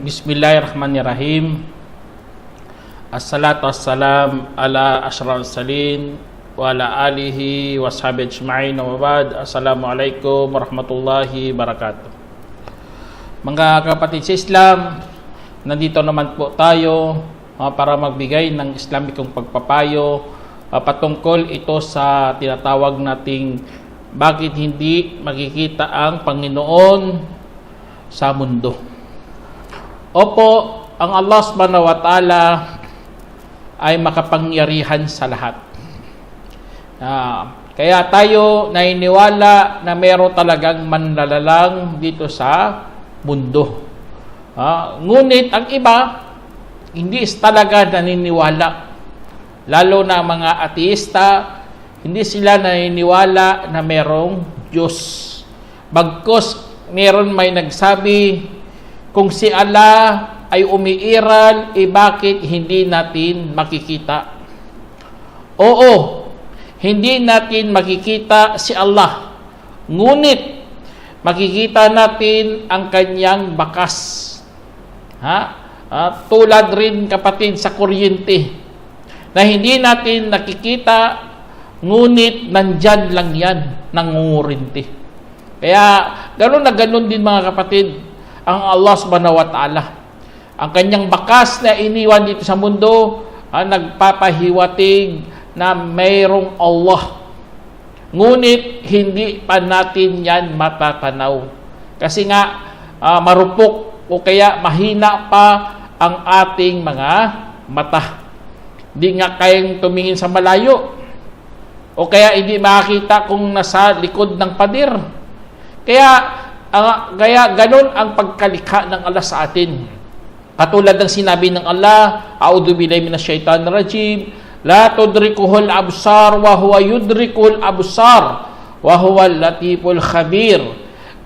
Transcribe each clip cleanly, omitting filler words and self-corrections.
Bismillahirrahmanirrahim. Assalatu wassalam ala asyrafil salin wa ala alihi wa sahbihi ajma'in wa ba'd. Assalamualaikum warahmatullahi wabarakatuh. Mga kapatid sa Islam, nandito naman po tayo para magbigay ng Islamikong pagpapayo patungkol ito sa tinatawag nating bakit hindi makikita ang Panginoon sa mundo. Opo, ang Allah subhanahu wa ta'ala ay makapangyarihan sa lahat. Kaya tayo naniniwala na meron talagang manlalalang dito sa mundo. Ngunit ang iba, hindi talaga naniniwala. Lalo na mga ateista, hindi sila naniniwala na merong Diyos. Bagkus, meron may nagsabi, kung si Allah ay umiiral, bakit hindi natin makikita? Oo, hindi natin makikita si Allah. Ngunit, makikita natin ang kanyang bakas. Tulad rin kapatid sa kuryente, na hindi natin nakikita, ngunit nandyan lang yan, nangungurinti. Kaya, gano'n na gano'n din mga kapatid, ang Allah subhanahu wa ta'ala. Ang kanyang bakas na iniwan dito sa mundo, nagpapahiwatig na mayroong Allah. Ngunit hindi pa natin yan matatanaw. Kasi nga, marupok o kaya mahina pa ang ating mga mata. Hindi nga kayang tumingin sa malayo. O kaya hindi makakita kung nasa likod ng pader. Kaya ganun ang pagkalikha ng Allah sa atin. Katulad ng sinabi ng Allah, A'udhu billahi minasyaitanir rajim, la tudrikuhul absar wa huwa yudrikul absar wa huwal latiful khabir.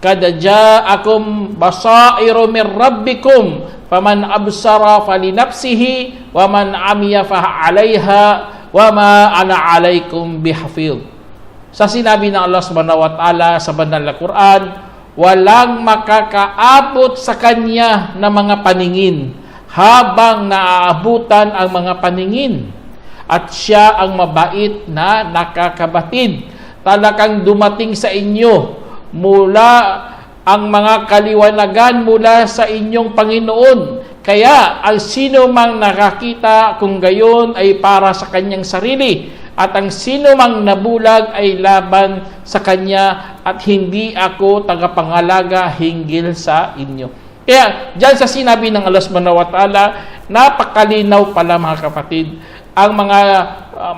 Kad ja'akum basairu mir rabbikum faman absara falinafsihi wa man amiya fa 'alaiha wa ma ana 'alaikum bihafidh. Sa sinabi ng Allah Subhanahu wa ta'ala sa banal na Quran, walang makakaabot sa kanya na mga paningin habang naaabutan ang mga paningin. At siya ang mabait na nakakabatid. Talagang dumating sa inyo mula ang mga kaliwanagan mula sa inyong Panginoon. Kaya ang sino mang nakakita kung gayon ay para sa kanyang sarili. At ang sino mang nabulag ay laban sa kanya at hindi ako tagapangalaga hinggil sa inyo. Kaya, dyan sa sinabi ng Allah subhanahu wa ta'ala, napakalinaw pala mga kapatid, ang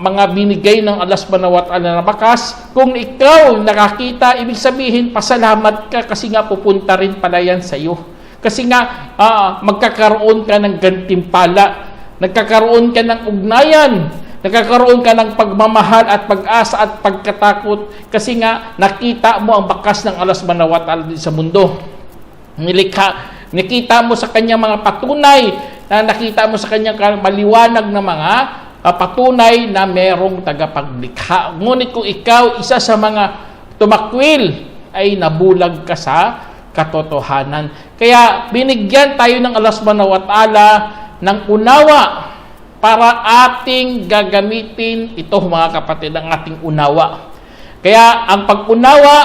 mga binigay ng Allah subhanahu wa ta'ala na bakas. Kung ikaw nakakita, ibig sabihin, pasalamat ka kasi nga pupunta rin pala yan sa iyo. Kasi nga, magkakaroon ka ng gantimpala, nagkakaroon ka ng ugnayan, nagkakaroon ka ng pagmamahal at pag-asa at pagkatakot kasi nga nakita mo ang bakas ng Allah subhanahu wa ta'ala sa mundo. Nakita mo sa kanyang mga patunay, nakita mo sa kanyang maliwanag na mga patunay na merong tagapaglikha. Ngunit kung ikaw, isa sa mga tumakwil, ay nabulag ka sa katotohanan. Kaya binigyan tayo ng Allah subhanahu wa ta'ala ng unawa para ating gagamitin ito mga kapatid, ang ating unawa. Kaya ang pag-unawa,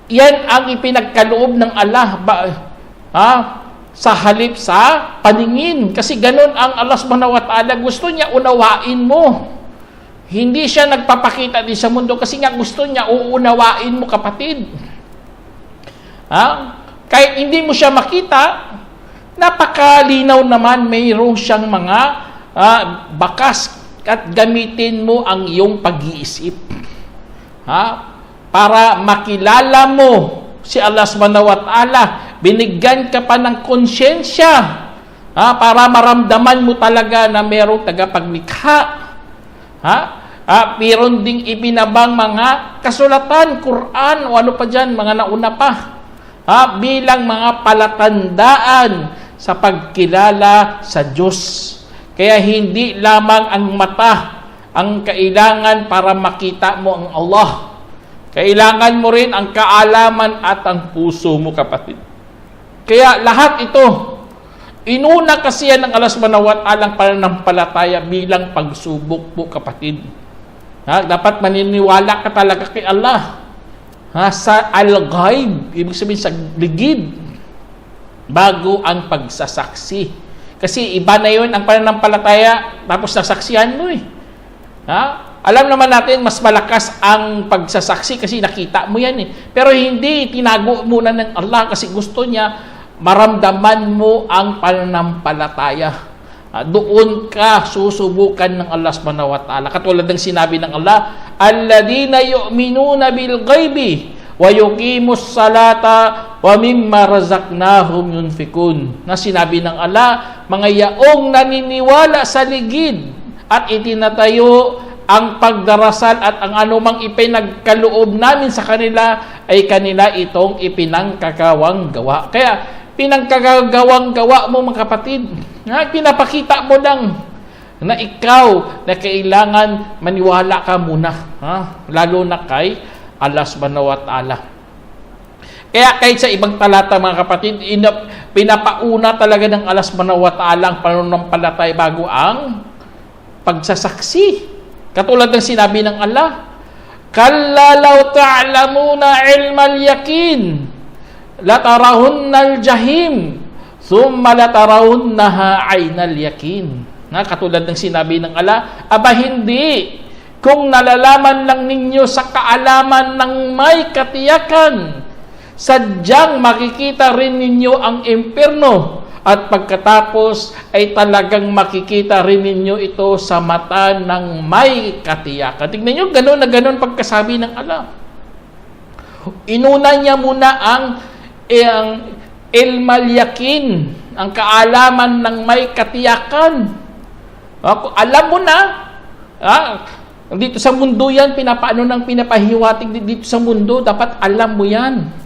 yan ang ipinagkaloob ng Allah sa halip sa paningin. Kasi ganun ang Allah subhanahu wa ta'ala, gusto niya unawain mo. Hindi siya nagpapakita din sa mundo kasi nga gusto niya uunawain mo kapatid. Kahit hindi mo siya makita, napakalinaw naman, mayroon siyang mga bakas at gamitin mo ang iyong pag-iisip. Para makilala mo si Allah subhanahu wa ta'ala, binigyan ka pa ng konsyensya para maramdaman mo talaga na mayroong tagapaglikha. Meron ding ibinabang mga kasulatan, Quran o ano pa dyan, mga nauna pa. Bilang mga palatandaan sa pagkilala sa Diyos. Kaya hindi lamang ang mata ang kailangan para makita mo ang Allah. Kailangan mo rin ang kaalaman at ang puso mo, kapatid. Kaya lahat ito, inuna kasi yan ng Allah subhanahu wa ta'ala ang pananampalataya bilang pagsubok po, kapatid. Dapat maniniwala ka talaga kay Allah. Sa al-ghaib, ibig sabihin sa ligid, bago ang pagsasaksi. Kasi iba na yun ang pananampalataya, tapos nasaksihan mo eh. Alam naman natin, mas malakas ang pagsasaksi kasi nakita mo yan eh. Pero hindi, tinago muna ng Allah kasi gusto niya maramdaman mo ang pananampalataya. Doon ka susubukan ng Allah subhanahu wa ta'ala. Katulad ng sinabi ng Allah, alladhina yu'minuna bil ghaibi wa yuqimus salata wa mimma razaqnahum yunfikun. Na sinabi ng Allah, mga yaong naniniwala sa ligid at itinatayo ang pagdarasal at ang anumang ipinagkaloob namin sa kanila ay kanila itong ipinangkagawang gawa. Kaya pinangkagawang gawa mo, mga kapatid, pinapakita mo lang na ikaw na kailangan maniwala ka muna, lalo na kay Allah subhanahu wa ta'ala. Kaya kahit sa ibang talata, mga kapatid, pinapauna talaga ng Allah subhanahu wa ta'ala ang pananampalataya bago ang pagsasaksi. Katulad ng sinabi ng Allah, kalla law ta'lamuna ilmal yakin latarawunnal jahim thumma latarawunnaha aynal yakin. Katulad ng sinabi ng Allah, aba hindi, kung nalalaman lang ninyo sa kaalaman ng may katiyakan, sadyang makikita rin ninyo ang impyerno. At pagkatapos ay talagang makikita rin ninyo ito sa mata ng may katiyakan. Tignan nyo, gano'n na gano'n pagkasabi ng Allah. Inuna niya muna ang ilmal yakin, ang kaalaman ng may katiyakan. Alam mo na, dito sa mundo yan, pinapahiwatig dito sa mundo, dapat alam mo yan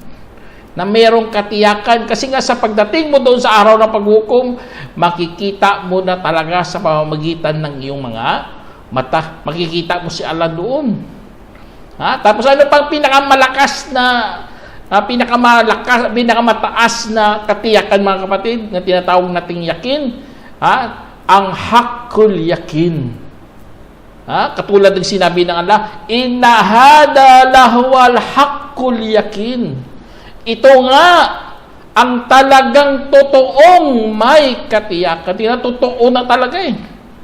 na mayroong katiyakan. Kasi nga sa pagdating mo doon sa araw ng paghukom, makikita mo na talaga sa pamamagitan ng iyong mga mata. Makikita mo si Allah doon. Tapos ano pang pinakamalakas na, pinakamataas na katiyakan, mga kapatid, na tinatawag nating yakin? Ang haqqul yakin. Katulad ng sinabi ng Allah, inna hada lahuwal haqqul yakin. Ito nga ang talagang totoong may katiyakan. Totoo na talaga eh.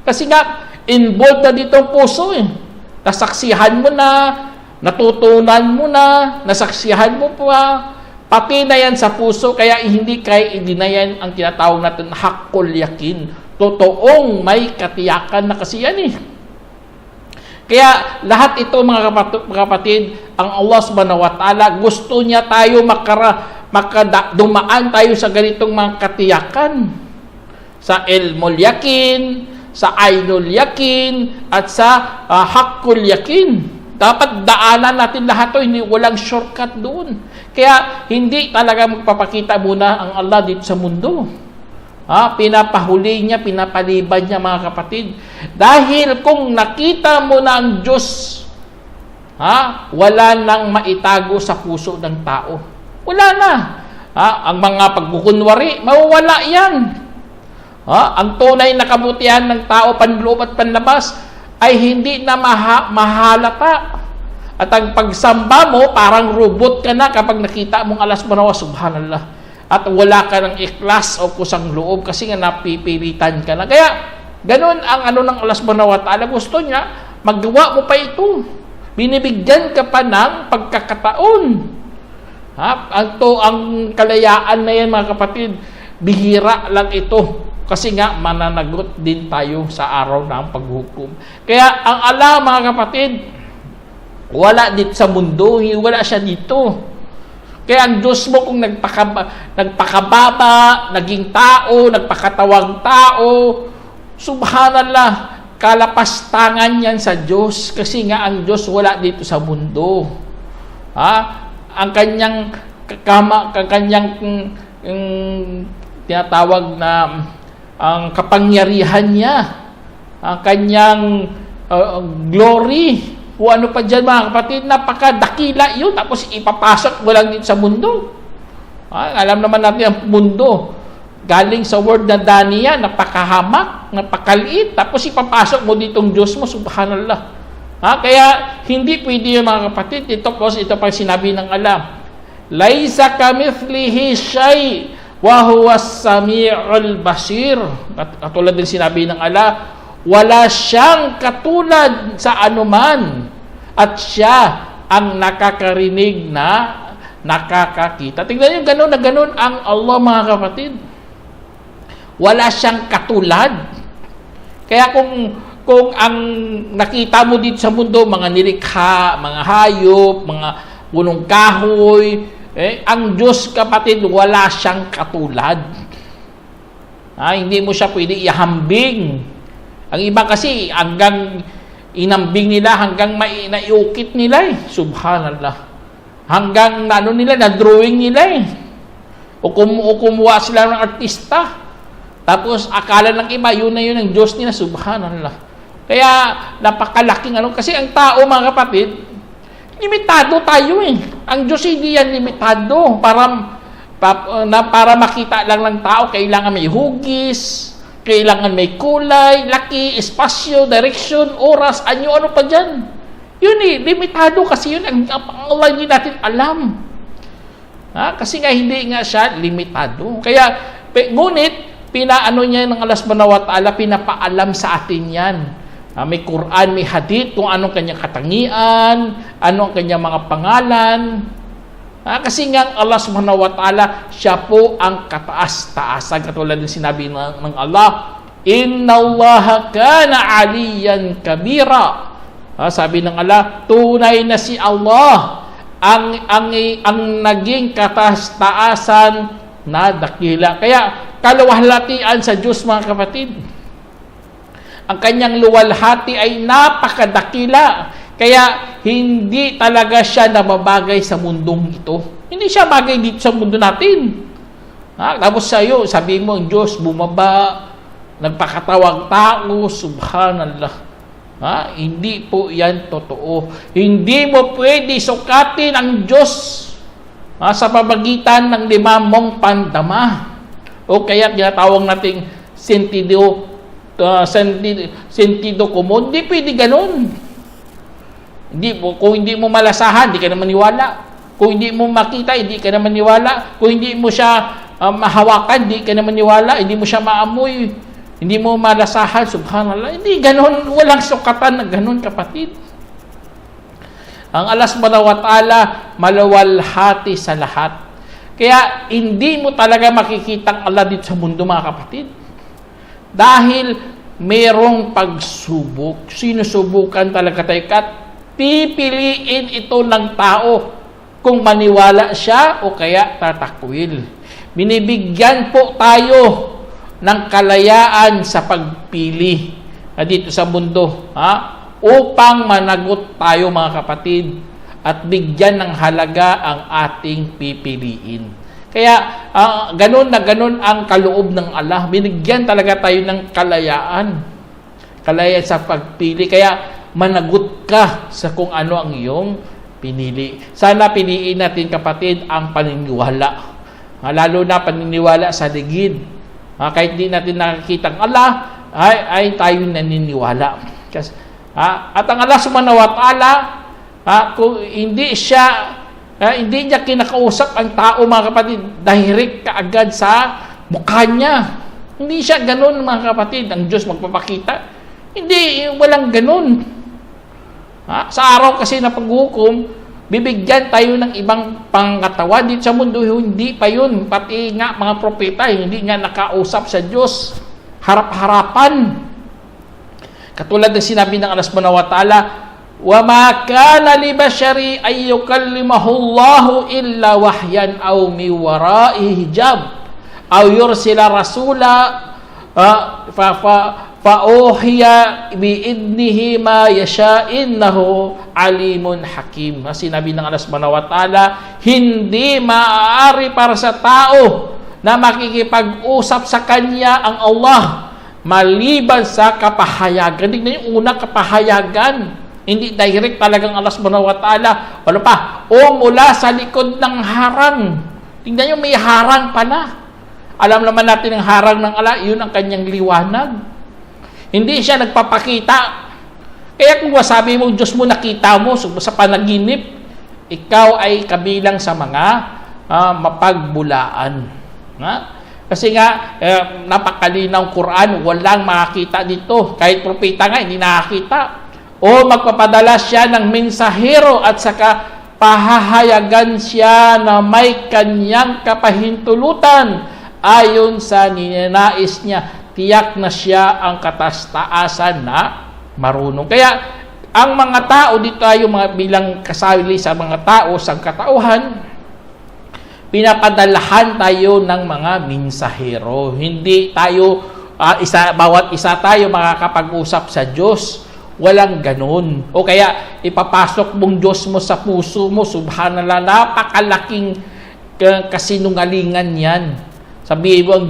Kasi nga, involved na dito ang puso eh. Nasaksihan mo na, natutunan mo na, nasaksihan mo pa, pati na yan sa puso, kaya hindi kaya idinayan ang tinatawag natin haqqul yakin. Totoong may katiyakan na kasi yan eh. Kaya lahat ito, mga kapatid, ang Allah subhanahu wa ta'ala, gusto niya tayo dumaan tayo sa ganitong mga katiyakan. Sa ilmul yakin, sa ainul yakin, at sa haqqul yakin. Dapat daanan natin lahat ito, hindi walang shortcut doon. Kaya hindi talaga magpapakita muna ang Allah dito sa mundo. Pinapahuli niya, pinapaliban niya, mga kapatid. Dahil kung nakita mo na ang Diyos, wala nang maitago sa puso ng tao. Wala na. Ang mga pagkukunwari, mawawala yan. Ang tunay na kabutihan ng tao, panloob at panlabas, ay hindi na mahalata. At ang pagsamba mo, parang robot ka na kapag nakita mong Allah subhanahu wa ta'ala, subhanallah. At wala ka ng ikhlas o kusang loob kasi nga napipilitan ka na. Kaya, ganun ang ng Allah subhanahu wa ta'ala. Gusto niya, magawa mo pa ito. Binibigyan ka pa ng pagkakataon. Ang kalayaan na yan, mga kapatid, bihira lang ito. Kasi nga, mananagot din tayo sa araw ng paghukom. Kaya, ang Allah, mga kapatid, wala dito sa mundo, wala siya dito. Kaya ang Diyos mo kung nagpakababa, naging tao, nagpakatawang tao, subhanallah, kalapastangan yan sa Diyos kasi nga ang Diyos wala dito sa mundo. Ang kanyang tinatawag na ang kapangyarihan niya, ang kanyang glory, o ano pa dyan mga kapatid, napakadakila yun, tapos ipapasok mo lang dito sa mundo. Alam naman natin ang mundo, galing sa word na Daniya, napakahamak, napakaliit, tapos ipapasok mo ditong Diyos mo, subhanallah. Kaya hindi pwede yun mga kapatid. Ito pa sinabi ng Allah, Laisa kamithlihi shay wa huwa as-sami'ul basir. Katulad din sinabi ng Allah, wala siyang katulad sa anuman at siya ang nakakarinig na nakakakita. Tingnan niyo, ganun na ganun ang Allah mga kapatid. Wala siyang katulad. Kaya kung ang nakita mo dito sa mundo, mga nilikha, mga hayop, mga punong kahoy, ang Diyos kapatid, wala siyang katulad. Hindi mo siya pwede ihambing. Ang iba kasi, hanggang inambing nila, hanggang naiukit nila Subhanallah. Hanggang na-drawing nila O kumuha sila ng artista. Tapos, akala ng iba, yun na yun ang Diyos nila. Subhanallah. Kaya, napakalaking kasi ang tao, mga kapatid, limitado tayo Ang Diyos hindi yan limitado. Para makita lang ng tao, kailangan may hugis, kailangan may kulay, laki, espasyo, direction, oras, ano pa dyan. Yun limitado kasi yun. Ang Allah hindi natin alam. Kasi nga hindi nga siya limitado. Kaya, ngunit, pinaano niya ng Allah subhanahu wa ta'ala, pinapaalam sa atin yan. May Quran, may hadith, kung anong kanyang katangian, anong kanyang mga pangalan. Kasi nga Allah subhanahu wa ta'ala, siya po ang kataas-taasan. Katulad ng sinabi ng Allah, Inna Allaha kana aliyan kabira. Sabi ng Allah, tunay na si Allah ang naging kataas-taasan na dakila. Kaya kaluwalhatian sa Diyos mga kapatid. Ang kanyang luwalhati ay napakadakila. Kaya hindi talaga siya nababagay sa mundong ito. Hindi siya bagay dito sa mundo natin. Tapos sa'yo, sabihin mo, ang Diyos bumaba, nagpakatawag tao, subhanallah. Hindi po yan totoo. Hindi mo pwede sukatin ang Diyos sa pamagitan ng 5 mong pandama. O kaya ginatawag nating sentido común. Hindi pwede ganun. Kung hindi mo malasahan, hindi ka naman niwala. Kung hindi mo makita, hindi ka naman niwala. Kung hindi mo siya mahawakan, hindi ka naman niwala. Hindi mo siya maamoy, hindi mo malasahan, subhanallah. Hindi ganun, walang sukatan na ganun kapatid. Ang Allah subhanahu wa ta'ala, maluwalhati sa lahat. Kaya hindi mo talaga makikita ang Allah dito sa mundo mga kapatid. Dahil merong pagsubok. Sinusubukan talaga tayo kat pipiliin ito ng tao kung maniwala siya o kaya tatakwil. Binibigyan po tayo ng kalayaan sa pagpili dito sa mundo, upang managot tayo mga kapatid at bigyan ng halaga ang ating pipiliin. Kaya ganun na ganun ang kaloob ng Allah. Binigyan talaga tayo ng kalayaan sa pagpili. Kaya managot ka sa kung ano ang iyong pinili. Sana piliin natin kapatid ang paniniwala. Lalo na paniniwala sa ligid. Kahit di natin nakikita ang Allah, ay tayo naniniwala. At ang Allah subhanahu wa ta'ala, kung hindi niya kinakausap ang tao mga kapatid, direct kaagad sa mukha niya. Hindi siya ganun mga kapatid. Ang Diyos magpapakita. Hindi, walang ganun. Sa araw kasi na paghukom, bibigyan tayo ng ibang pangkatawan dito sa mundo. Hindi pa yun. Pati nga mga propeta, hindi nga nakausap sa Diyos. Harap-harapan. Katulad ng sinabi ng Allah subhanahu wa ta'ala, وَمَا كَانَ لِبَشَرِ أَن يُكَلِّمَهُ اللَّهُ إِلَّا وَحْيًا أَوْ مِنْ وَرَاءِ حِجَابٍ أَوْ يُرْسِلَ رَسُولًا Fa'uhiya biidnihi ma yasha innahu alimun hakim. Sinabi ng Allah subhanahu wa ta'ala, hindi maaari para sa tao na makikipag-usap sa kanya ang Allah maliban sa kapahayagan. Tignan yung unang kapahayagan. Hindi direct talagang Allah subhanahu wa ta'ala. Ano pa? O mula sa likod ng harang. Tignan yung may harang pala. Alam naman natin ang harang ng Allah, yun ang kanyang liwanag. Hindi siya nagpapakita. Kaya kung sabi mo, Diyos mo nakita mo sa panaginip, ikaw ay kabilang sa mga mapagbulaan. Kasi nga, napakalinaw Quran, walang makakita dito. Kahit propeta nga, hindi nakakita. O magpapadala siya ng mensahero at saka pahahayagan siya na may kanyang kapahintulutan ayon sa ninanais niya. Tiyak na siya ang katastaasan na marunong. Kaya, ang mga tao, dito tayo bilang kasali sa mga tao, sa katauhan, pinapadalahan tayo ng mga mensahero. Hindi tayo, bawat isa tayo makakapag-usap sa Diyos. Walang ganun. O kaya, ipapasok mong Diyos mo sa puso mo, subhanallah, napakalaking kasinungalingan yan. Sabihin mo ang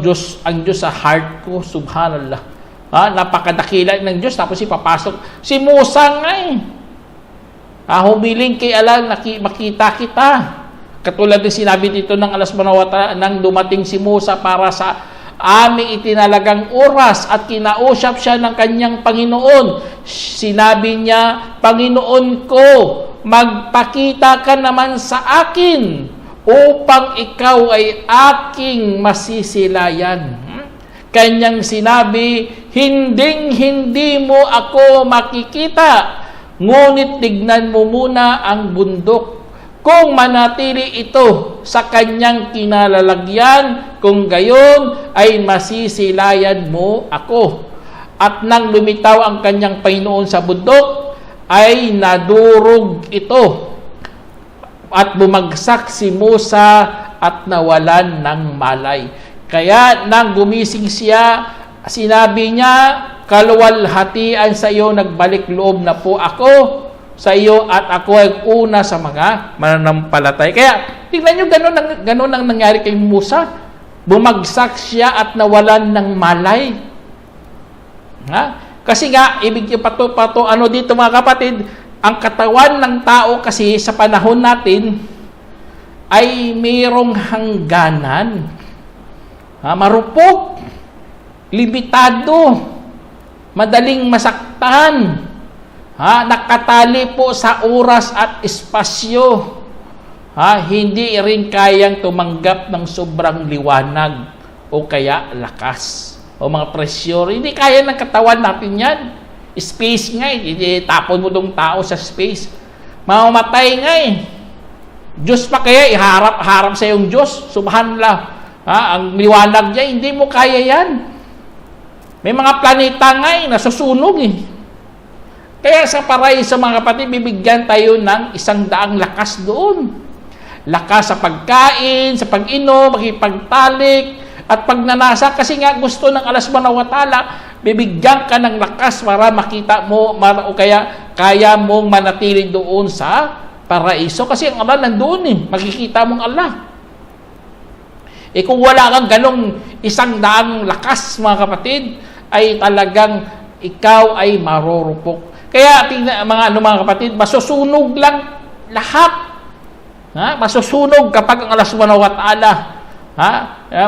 Diyos sa heart ko, subhanallah. Napakadakila ng Diyos, tapos ipapasok. Si Musa nga humiling kay Allah, makita kita. Katulad ng sinabi dito ng Allah subhanahu wa ta'ala, nang dumating si Musa para sa aming itinalagang oras at kinausap siya ng kanyang Panginoon. Sinabi niya, Panginoon ko, magpakita ka naman sa akin upang ikaw ay aking masisilayan. Kanyang sinabi, hindi mo ako makikita, ngunit tignan mo muna ang bundok. Kung manatili ito sa kanyang kinalalagyan, kung gayon ay masisilayan mo ako. At nang lumitaw ang kanyang Panginoon sa bundok, ay nadurog ito. At bumagsak si Musa at nawalan ng malay. Kaya nang gumising siya, sinabi niya, kaluwalhatian sa iyo, nagbalik loob na po ako sa iyo at ako ay una sa mga mananampalatay. Kaya tingnan nyo, ganun ang nangyari kay Musa. Bumagsak siya at nawalan ng malay. Kasi nga, ibig pato, ano dito mga kapatid, ang katawan ng tao kasi sa panahon natin ay mayroong hangganan. Marupok, limitado, madaling masaktan, nakatali po sa oras at espasyo. Hindi rin kayang tumanggap ng sobrang liwanag o kaya lakas o mga pressure. Hindi kaya ng katawan natin yan. Space nga tapon mo dong tao sa space. Mamamatay nga Diyos pa kaya, harap sa iyong Diyos. Subhanallah. Ang liwanag niya, hindi mo kaya yan. May mga planeta nga nasusunog Kaya sa paraiso mga kapatid, bibigyan tayo ng 100 lakas doon. Lakas sa pagkain, sa pag-inom, makipagtalik, at pagnanasa. Kasi nga gusto ng Allah subhanahu wa ta'ala, bibigyan ka ng lakas para makita mo o kaya mong manatili doon sa paraiso. Kasi ang Allah nandoon makikita mong Allah. Kung wala kang ganong 100 lakas mga kapatid, ay talagang ikaw ay marurupok. Kaya mga kapatid, masusunog lang lahat. Masusunog kapag ang Allah subhanahu wa ta'ala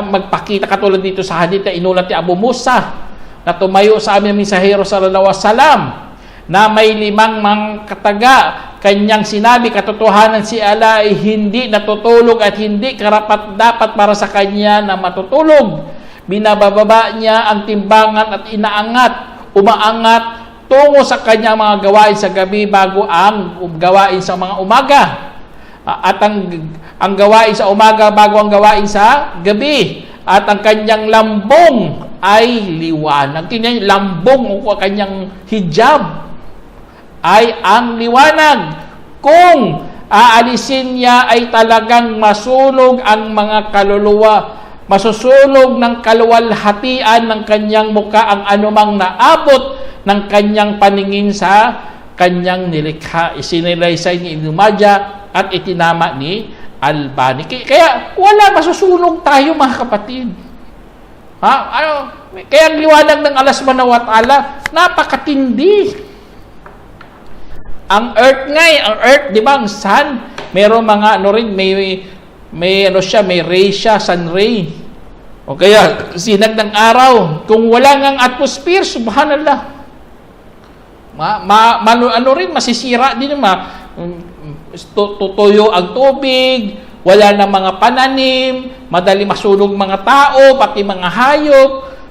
magpakita, katulad dito sa hadith na inulat ni Abu Musa na tumayo sa amin ng mensahero sallallahu alaihi wasallam na may 5 kataga. Kanyang sinabi, katotohanan si Allah ay hindi natutulog at hindi karapat-dapat para sa kanya na matutulog. Binababa niya ang timbangan at umaangat tungo sa kanyang mga gawain sa gabi bago ang gawain sa mga umaga. At ang gawain sa umaga bago ang gawain sa gabi. At ang kanyang lambong ay liwanag. Tingnan, lambong o kanyang hijab ay ang liwanag. Kung aalisin niya ay talagang masunog ang mga kaluluwa masusunog ng kaluwalhatian ng kanyang muka ang anumang naabot ng kanyang paningin sa kanyang nilikha. Isinalaysay ni Ibn Majah at itinama ni Albani. Kaya wala, masusunog tayo mga kapatid. Kaya ang liwanag ng Allah subhanahu wa ta'ala, napakatindi. Ang earth ang earth, di ba, ang sun, mayroong mga may ray siya, sun ray. O kaya, sinag ng araw. Kung wala ngang atmosphere, subhanallah, masisira din tutuyo ang tubig, wala na mga pananim, madali masunog mga tao, pati mga hayop.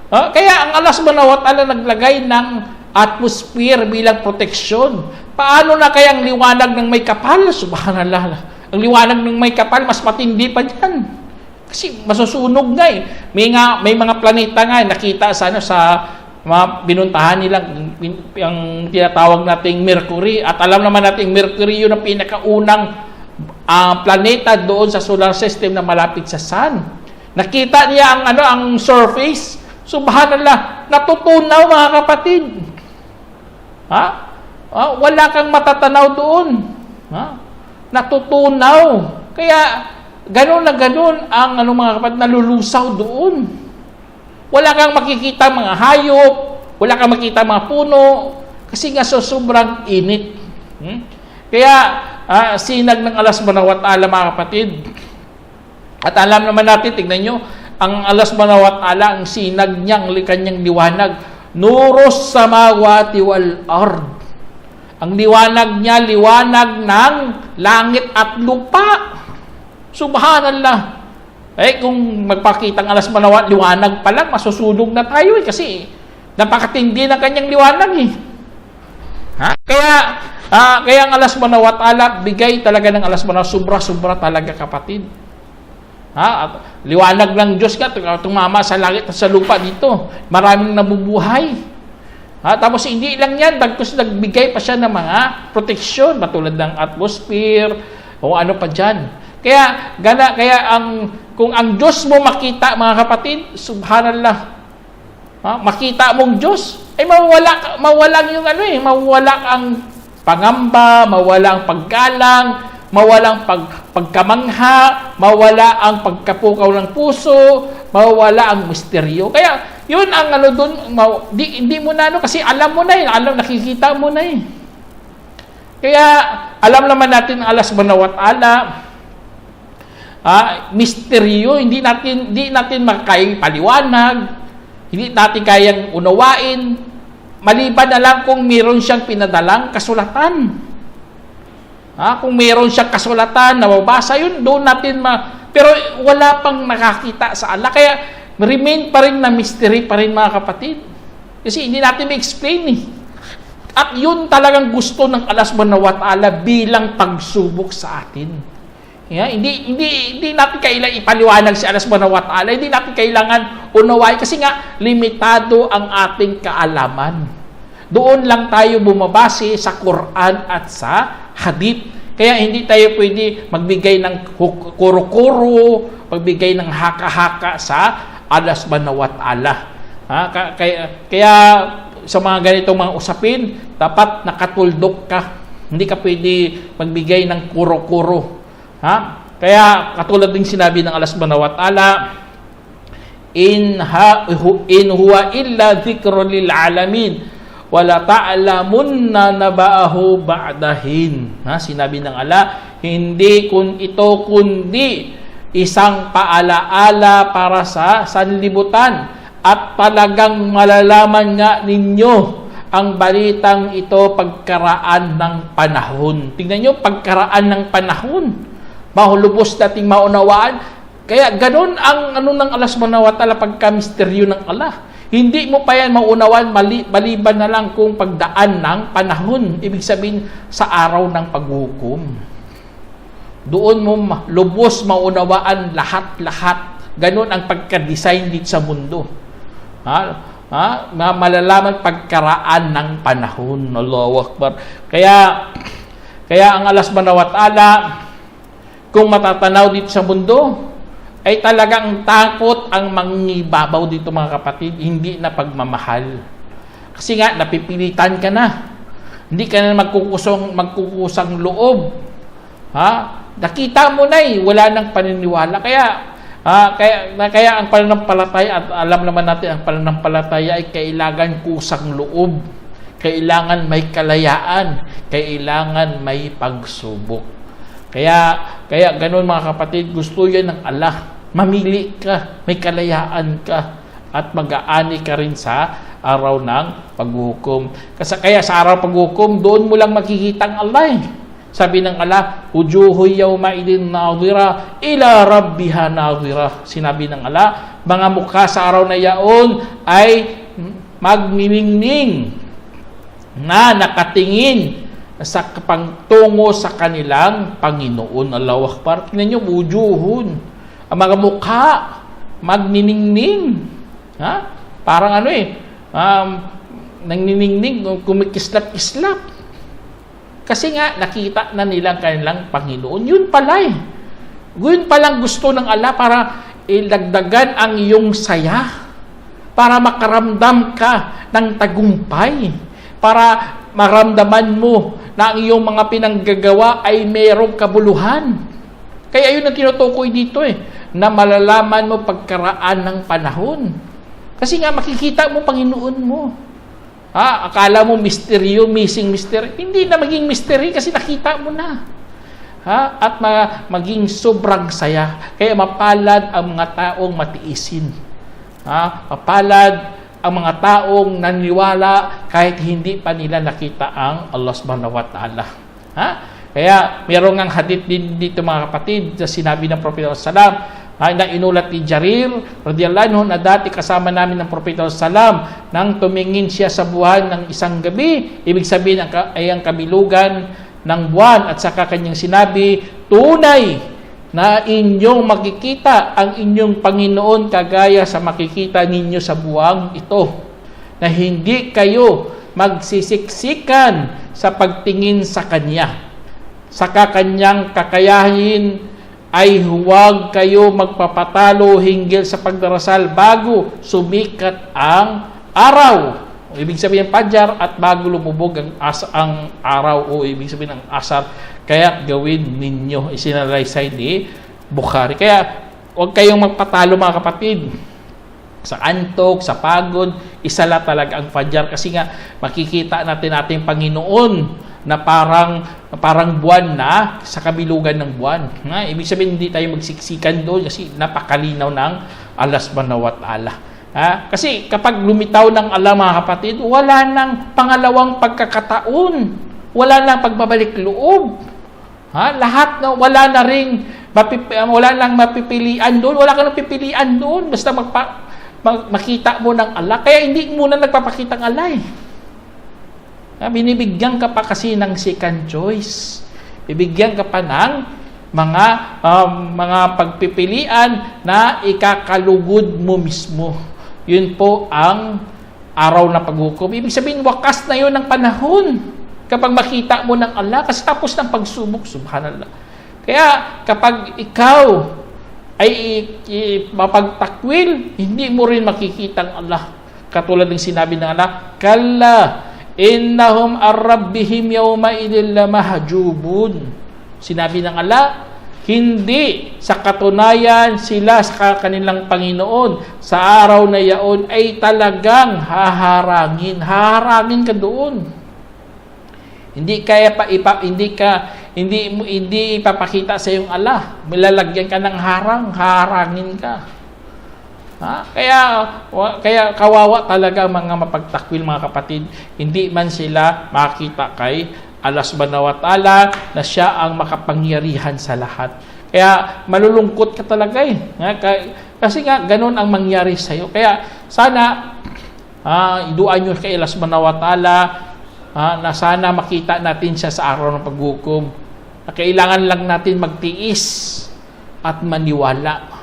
Kaya ang Allah subhanahu wa ta'ala naglagay ng atmosphere bilang proteksyon. Paano na kaya ang liwanag ng may kapal? Subhanallah. Ang liwanag ng may kapal, mas matindi pa dyan. Kasi masusunog nga eh. May mga planeta nga, nakita sa mga binuntahan nilang yung tinatawag nating Mercury. At alam naman nating Mercury yun ang pinakaunang planeta doon sa solar system na malapit sa sun. Nakita niya ang surface. Subhanallah, natutunaw mga kapatid. Wala kang matatanaw doon. Natutunaw. Kaya gano'n na gano'n ang mga kapatid, nalulusaw doon. Wala kang makikita mga hayop, wala kang makikita mga puno, kasi nga sobrang init. Kaya sinag ng Allah subhanahu wa ta'ala mga kapatid. At alam naman natin, tignan nyo, ang Allah subhanahu wa ta'ala, ang sinag niya, ang kanyang liwanag, nuros samawati wal ard. Ang liwanag niya, liwanag ng langit at lupa. Subhanallah. Kung magpakita ang Allah subhanahu wa ta'ala, liwanag pa lang, masusunog na tayo kasi napakatindi ng kanyang liwanag Kaya ang Allah subhanahu wa ta'ala, bigay talaga ng Allah subhanahu wa ta'ala, sobra talaga kapatid. At liwanag ng Diyos ka, tumama sa langit at sa lupa dito. Maraming nabubuhay. Tapos hindi lang yan, bagkus nagbigay pa siya ng mga proteksyon, matulad ng atmosphere, o ano pa dyan. Kaya kung ang Diyos mo makita, mga kapatid, subhanallah, makita mong Diyos, mawala ang pangamba, mawala ang paggalang, mawala ang pagkamangha, mawala ang pagkapukaw ng puso, mawala ang misteryo. Kaya yun ang doon, hindi mo na kasi alam mo na nakikita mo na Kaya alam naman natin ang Allah subhanahu wa ta'ala, misteryo, hindi natin makakayang paliwanag, hindi natin kayang unawain, maliban na lang kung meron siyang pinadalang kasulatan. Kung meron siyang kasulatan, nababasa yun, doon natin pero wala pang nakakita sa Allah. Kaya remain pa rin na mystery pa rin mga kapatid. Kasi hindi natin ma-explain At yun talagang gusto ng Allah subhanahu wa ta'ala bilang pagsubok sa atin. Hindi natin kailangan ipaliwanag si Allah subhanahu wa ta'ala. Hindi natin kailangan unawain kasi nga limitado ang ating kaalaman. Doon lang tayo bumabase sa Quran at sa Hadith. Kaya hindi tayo pwede magbigay ng kuro-kuro, magbigay ng haka-haka sa Allah subhanahu wa ta'ala. Kaya sa mga ganitong mga usapin, dapat nakatuldok ka. Hindi ka pwede magbigay ng kuro-kuro. Kaya katulad din sinabi ng Allah subhanahu wa ta'ala, in huwa illa dhikrun lil alamin wala ta'lamunna naba'ahu ba'dahin. Sinabi ng Allah, hindi kundi isang paalaala para sa sanlibutan at talagang malalaman nga ninyo ang balitang ito pagkaraan ng panahon. Tingnan nyo, pagkaraan ng panahon. Mahulubos nating maunawaan. Kaya ganun ang ng Allah subhanahu wa ta'ala pagka-misteryo ng Allah. Hindi mo pa yan maunawaan maliban na lang kung pagdaan ng panahon. Ibig sabihin sa araw ng paghukom. Doon mo lubos maunawaan lahat-lahat. Ganun ang pagka-design dito sa mundo. Malalaman pagkaraan ng panahon. Allahu Akbar. Kaya ang Allah subhanahu wa ta'ala, kung matatanaw dito sa mundo, ay talagang takot ang mangibabaw dito mga kapatid, hindi na pagmamahal. Kasi nga, napipilitan ka na. Hindi ka na magkukusang loob. Ha? Nakita mo na wala nang paniniwala. Kaya ang pananampalataya, at alam naman natin ang pananampalataya ay kailangan kusang loob. Kailangan may kalayaan. Kailangan may pagsubok. Kaya ganun mga kapatid, gusto yan ng Allah. Mamili ka, may kalayaan ka, at mag-aani ka rin sa araw ng paghukom. Kaya sa araw ng paghukom, doon mo lang makikita ang Allah. Sabi ng Allah, wujuhu yawma idin nadhira ila rabbiha nadhira. Sinabi ng Allah, mga mukha sa araw na yaon ay magniningning na nakatingin sa pangtungo sa kanilang Panginoon. Allahu Akbar. Tingnan nyo, wujuhun. Ang mga mukha, magniningning. Ha? Parang nangniningning, kumikislap-kislap. Kasi nga, nakita na nilang kanilang Panginoon. Yun pala Yun palang gusto ng Allah para ilagdagan ang iyong saya. Para makaramdam ka ng tagumpay. Para maramdaman mo na ang iyong mga pinanggagawa ay mayroong kabuluhan. Kaya yun ang tinutukoy dito na malalaman mo pagkaraan ng panahon. Kasi nga makikita mo Panginoon mo. Akala mo misteryo, missing mystery. Hindi na maging mystery kasi nakita mo na. At maging sobrang saya. Kaya mapalad ang mga taong matiisin. Mapalad ang mga taong naniwala kahit hindi pa nila nakita ang Allah subhanahu wa ta'ala. Kaya mayroong ang hadith din dito mga kapatid na sinabi ng Propeta sallam na inulat ni Jarir radiyallahu anhu na dati kasama namin ng Propeta sallam nang tumingin siya sa buwan ng isang gabi. Ibig sabihin ay ang kabilugan ng buwan at saka kanyang sinabi, tunay na inyong makikita ang inyong Panginoon kagaya sa makikita ninyo sa buwang ito, na hindi kayo magsisiksikan sa pagtingin sa Kanya. Sa kanyang kakayahin ay huwag kayo magpapatalo hinggil sa pagdarasal bago sumikat ang araw. Ibig sabihin Fajar at bago lumubog ang araw o ibig sabihin ang asar. Kaya gawin ninyo, isinalaysay ni Bukhari. Kaya huwag kayong magpatalo mga kapatid. Sa antok, sa pagod, isala talaga ang Fajar kasi nga makikita natin ating Panginoon na parang buwan na sa kabilugan ng buwan. Ibig sabihin hindi tayo magsiksikan doon kasi napakalinaw ng Allah subhanahu wa ta'ala. Kasi kapag lumitaw ng Allah mga kapatid, wala nang pangalawang pagkakataon. Wala nang pagbabalik loob. Lahat wala nang mapipilian doon. Wala kang napipilian doon. Basta makita mo ng Allah. Kaya hindi muna nagpapakita ang Allah binibigyan ka pa kasi ng second choice. Bibigyan ka pa ng mga pagpipilian na ikakalugod mo mismo. Yun po ang araw na paghukom. Ibig sabihin, wakas na yun ng panahon kapag makita mo ng Allah kasi tapos ng pagsubok, subhanallah. Kaya kapag ikaw ay mapagtakwil, hindi mo rin makikita ang Allah. Katulad ng sinabi ng Allah, kalla innahum ar-rabbihim yawma idil lamahjubun. Sinabi ng Allah, hindi sa katunayan sila sa kanilang Panginoon sa araw na yaon ay talagang haharangin. Haharangin ka doon. Hindi ipapakita sa iyong Allah. Milalagyan ka ng harangin ka. Kaya kawawa talaga mga mapagtakwil mga kapatid. Hindi man sila makita kay Allah subhanahu wa ta'ala na siya ang makapangyarihan sa lahat. Kaya malulungkot ka talaga kasi nga ganun ang mangyari sa iyo. Kaya sana iduan nyo kay Allah subhanahu wa ta'ala na sana makita natin siya sa araw ng paghukom. Kailangan lang natin magtiis at maniwala.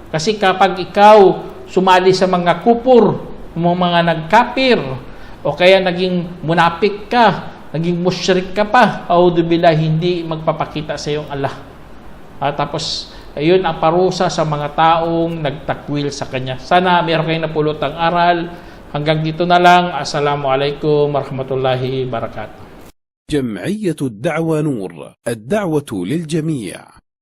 Kasi kapag ikaw sumali sa mga kupur, mga nagkapir, o kaya naging munapik ka, naging musyrik ka pa, audubillah, hindi magpapakita sa iyong Allah. Tapos Ayun ang parusa sa mga taong nagtakwil sa kanya. Sana meron kayong napulutang aral. Hanggang dito na lang. Assalamualaikum warahmatullahi wabarakatuh. جمعية الدعوة نور، الدعوة للجميع.